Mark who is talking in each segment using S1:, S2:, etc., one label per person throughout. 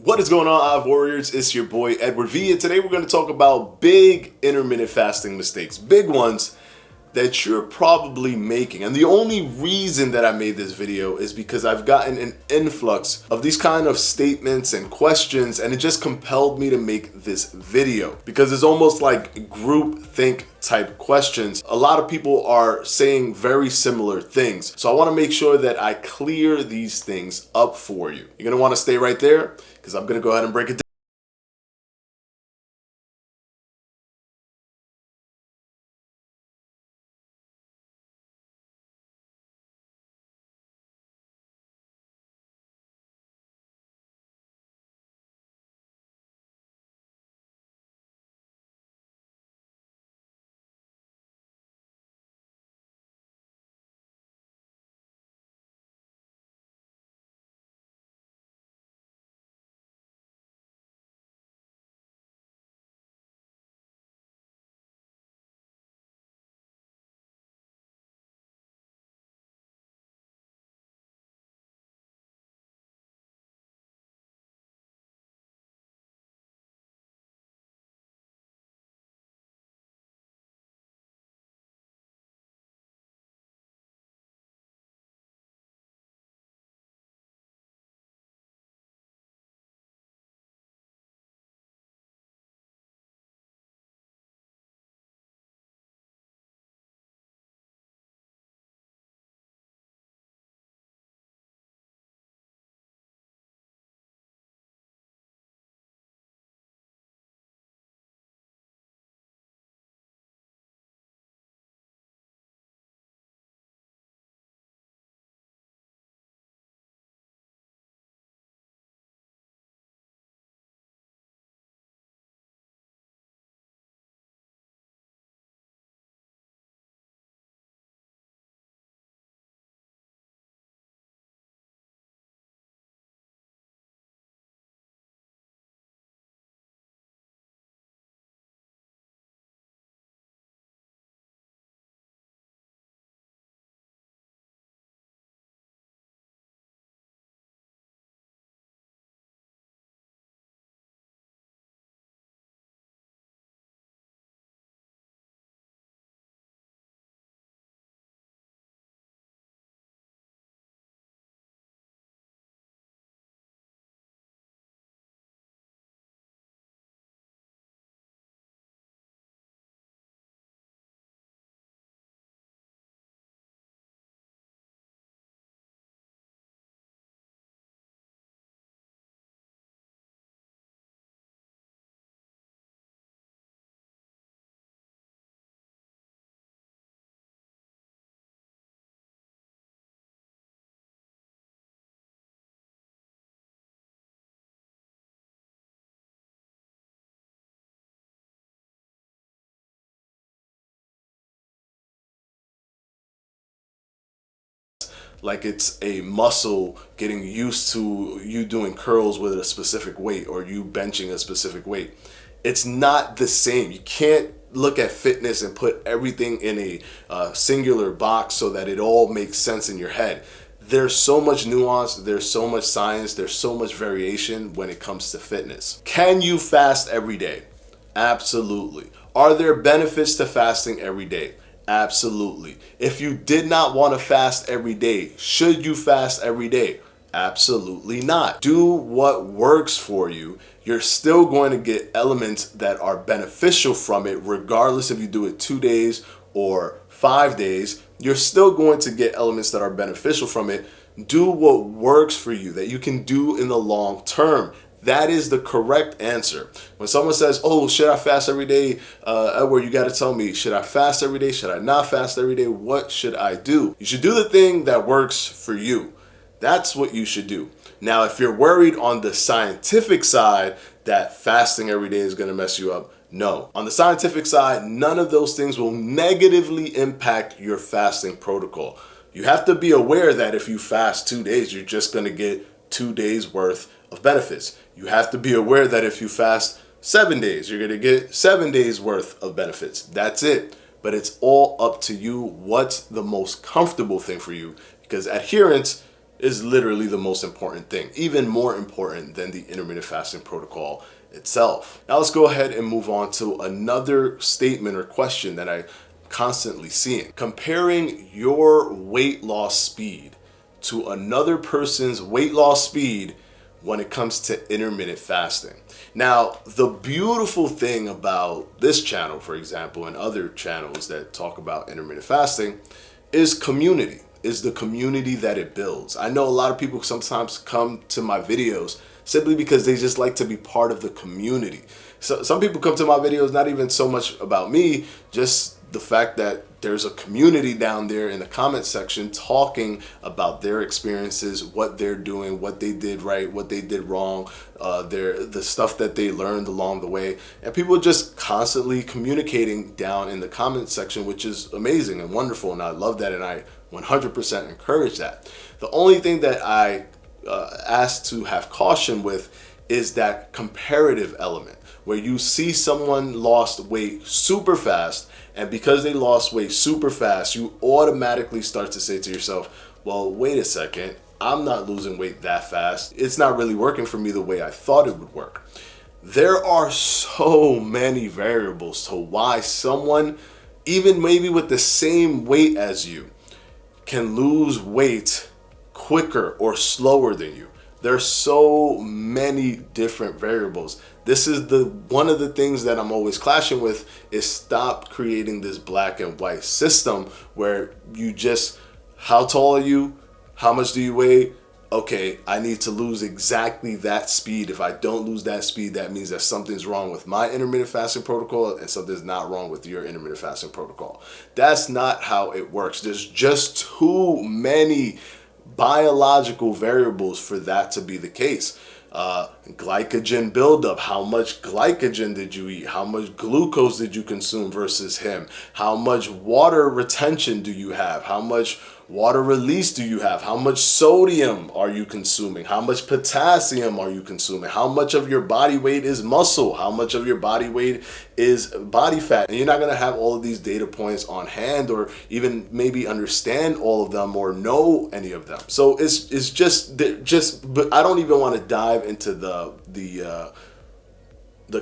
S1: What is going on, Hive Warriors? It's your boy Edward V, and today we're going to talk about big intermittent fasting mistakes, big ones that you're probably making. And the only reason that I made this video is because I've gotten an influx of these kind of statements and questions, and it just compelled me to make this video because it's almost like group think type questions. A lot of people are saying very similar things. So I want to make sure that I clear these things up for you. You're going to want to stay right there because I'm going to go ahead and break it down. Like it's a muscle getting used to you doing curls with a specific weight or you benching a specific weight. It's not the same. You can't look at fitness and put everything in a singular box so that it all makes sense in your head. There's so much nuance, there's so much science, there's so much variation when it comes to fitness. Can you fast every day? Absolutely. Are there benefits to fasting every day? Absolutely. If you did not want to fast every day, should you fast every day? Absolutely not. Do what works for you. You're still going to get elements that are beneficial from it, regardless if you do it 2 days or 5 days. You're still going to get elements that are beneficial from it. Do what works for you, that you can do in the long term. That is the correct answer. When someone says, oh, should I fast every day? Edward, you got to tell me, should I fast every day? Should I not fast every day? What should I do? You should do the thing that works for you. That's what you should do. Now, if you're worried on the scientific side that fasting every day is going to mess you up, no. On the scientific side, none of those things will negatively impact your fasting protocol. You have to be aware that if you fast 2 days, you're just going to get 2 days worth of benefits. You have to be aware that if you fast 7 days, you're going to get 7 days worth of benefits. That's it. But it's all up to you what's the most comfortable thing for you, because adherence is literally the most important thing, even more important than the intermittent fasting protocol itself. Now let's go ahead and move on to another statement or question that I constantly seeing. Comparing your weight loss speed to another person's weight loss speed when it comes to intermittent fasting. Now, the beautiful thing about this channel, for example, and other channels that talk about intermittent fasting is community, is the community that it builds. I know a lot of people sometimes come to my videos simply because they just like to be part of the community. So some people come to my videos not even so much about me, just the fact that there's a community down there in the comment section talking about their experiences, what they're doing, what they did right, what they did wrong, the stuff that they learned along the way. And people just constantly communicating down in the comment section, which is amazing and wonderful. And I love that. And I 100% encourage that. The only thing that I ask to have caution with is that comparative element where you see someone lost weight super fast, and because they lost weight super fast, you automatically start to say to yourself, well, wait a second, I'm not losing weight that fast. It's not really working for me the way I thought it would work. There are so many variables to why someone, even maybe with the same weight as you, can lose weight quicker or slower than you. There's so many different variables. This is one of the things that I'm always clashing with is stop creating this black and white system where you just, how tall are you? How much do you weigh? Okay, I need to lose exactly that speed. If I don't lose that speed, that means that something's wrong with my intermittent fasting protocol and something's not wrong with your intermittent fasting protocol. That's not how it works. There's just too many biological variables for that to be the case. Glycogen buildup, how much glycogen did you eat, how much glucose did you consume versus him, how much water retention do you have, how much water release do you have, how much sodium are you consuming, how much potassium are you consuming, how much of your body weight is muscle, how much of your body weight is body fat. And you're not going to have all of these data points on hand or even maybe understand all of them or know any of them. So it's just but I don't even want to dive into the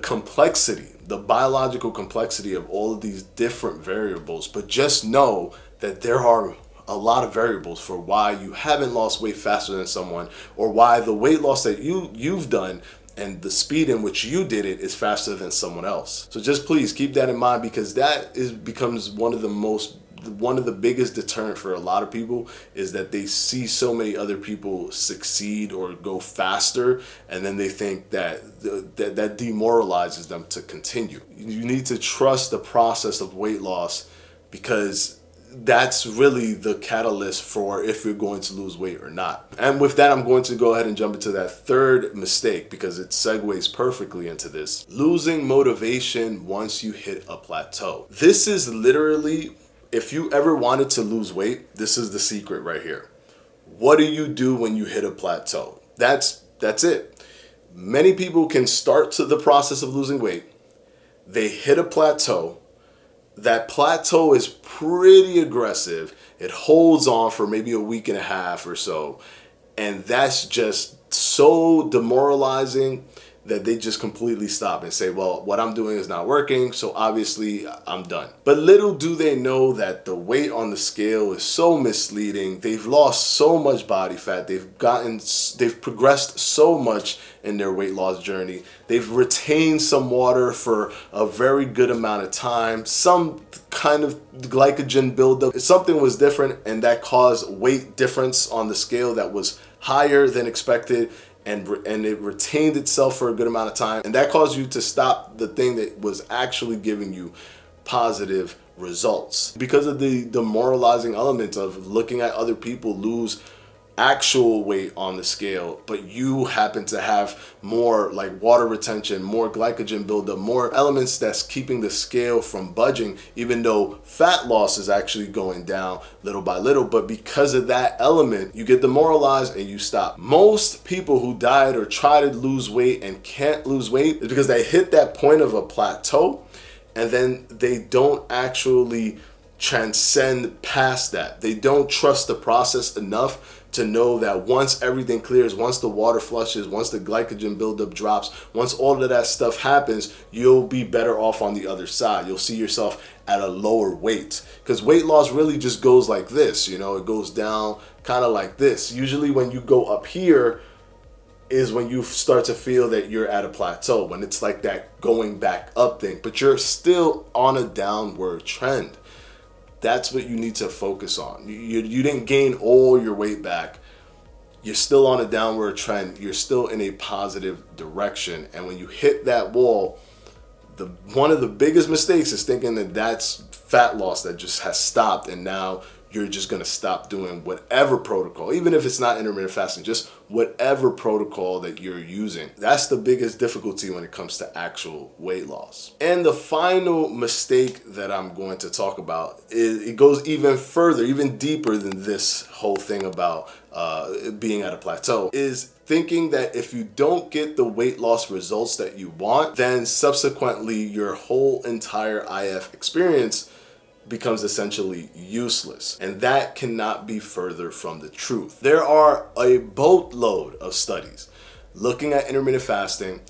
S1: complexity, the biological complexity of all of these different variables, but just know that there are a lot of variables for why you haven't lost weight faster than someone, or why the weight loss that you've done and the speed in which you did it is faster than someone else. So just please keep that in mind, because that becomes one of the biggest deterrent for a lot of people, is that they see so many other people succeed or go faster, and then they think that demoralizes them to continue. You need to trust the process of weight loss, because that's really the catalyst for if you're going to lose weight or not. And with that, I'm going to go ahead and jump into that third mistake, because it segues perfectly into this. Losing motivation once you hit a plateau. This is literally, if you ever wanted to lose weight, this is the secret right here. What do you do when you hit a plateau? That's it. Many people can start to the process of losing weight. They hit a plateau. That plateau is pretty aggressive. It holds on for maybe a week and a half or so. And that's just so demoralizing that they just completely stop and say, well, what I'm doing is not working, so obviously I'm done. But little do they know that the weight on the scale is so misleading. They've lost so much body fat. They've progressed so much in their weight loss journey. They've retained some water for a very good amount of time. Some kind of glycogen buildup. Something was different, and that caused weight difference on the scale that was higher than expected. And it retained itself for a good amount of time. And that caused you to stop the thing that was actually giving you positive results. Because of the demoralizing element of looking at other people lose actual weight on the scale, but you happen to have more like water retention, more glycogen buildup, more elements that's keeping the scale from budging, even though fat loss is actually going down little by little. But because of that element, you get demoralized and you stop. Most people who diet or try to lose weight and can't lose weight is because they hit that point of a plateau, and then they don't actually transcend past that. They don't trust the process enough to know that once everything clears, once the water flushes, once the glycogen buildup drops, once all of that stuff happens, you'll be better off on the other side. You'll see yourself at a lower weight, because weight loss really just goes like this, you know, it goes down kind of like this. Usually when you go up here is when you start to feel that you're at a plateau, when it's like that going back up thing, but you're still on a downward trend. That's what you need to focus on. You didn't gain all your weight back. You're still on a downward trend. You're still in a positive direction. And when you hit that wall, one of the biggest mistakes is thinking that that's fat loss that just has stopped, and now you're just going to stop doing whatever protocol, even if it's not intermittent fasting, just whatever protocol that you're using. That's the biggest difficulty when it comes to actual weight loss. And the final mistake that I'm going to talk about is, it goes even further, even deeper than this whole thing about being at a plateau, is thinking that if you don't get the weight loss results that you want, then subsequently your whole entire IF experience becomes essentially useless. And that cannot be further from the truth. There are a boatload of studies looking at intermittent fasting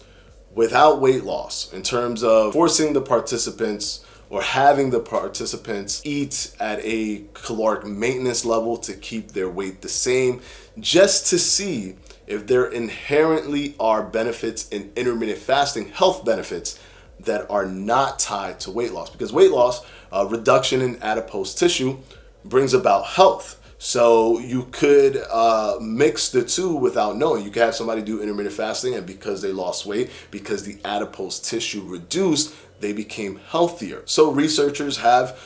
S1: without weight loss, in terms of forcing the participants or having the participants eat at a caloric maintenance level to keep their weight the same, just to see if there inherently are benefits in intermittent fasting, health benefits that are not tied to weight loss. Because weight loss, reduction in adipose tissue, brings about health. So you could mix the two without knowing. You could have somebody do intermittent fasting, and because they lost weight, because the adipose tissue reduced, they became healthier. So researchers have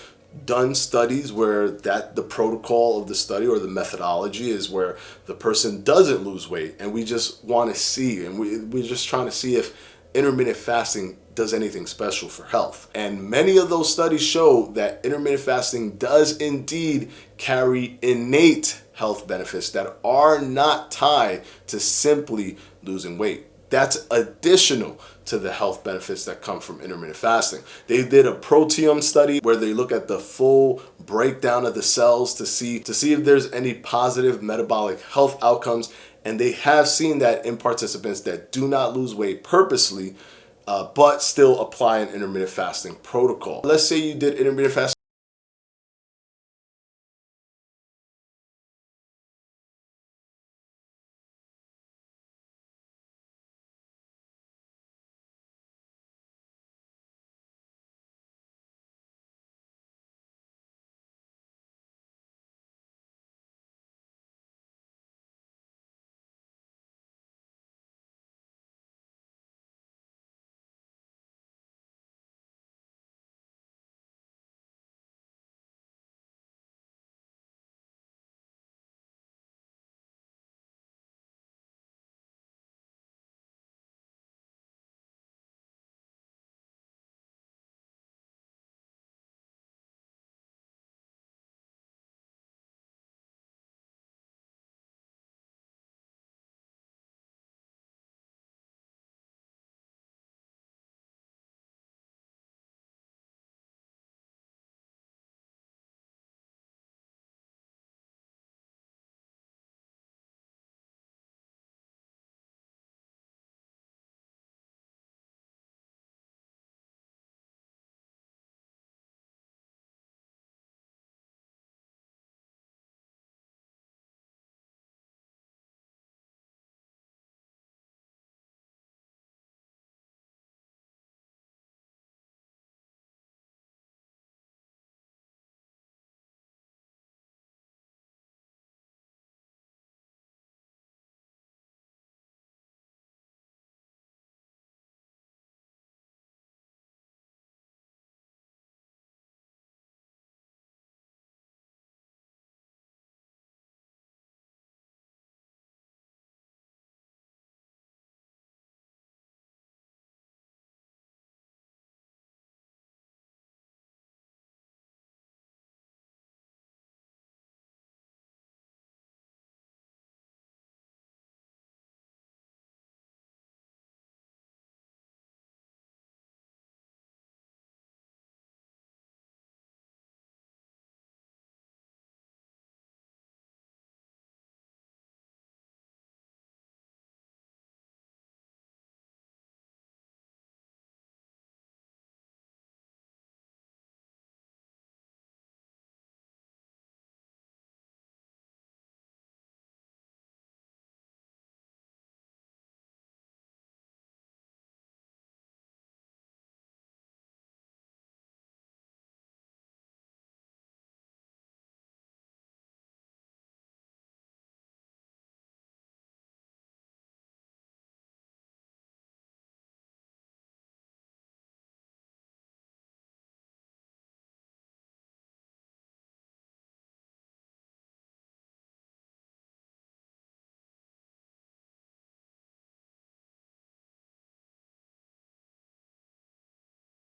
S1: done studies where the protocol of the study or the methodology is where the person doesn't lose weight, and we just want to see, and we're just trying to see if intermittent fasting does anything special for health. And many of those studies show that intermittent fasting does indeed carry innate health benefits that are not tied to simply losing weight. That's additional to the health benefits that come from intermittent fasting. They did a proteome study where they look at the full breakdown of the cells to see if there's any positive metabolic health outcomes, and they have seen that in participants that do not lose weight purposely, but still apply an intermittent fasting protocol. Let's say you did intermittent fasting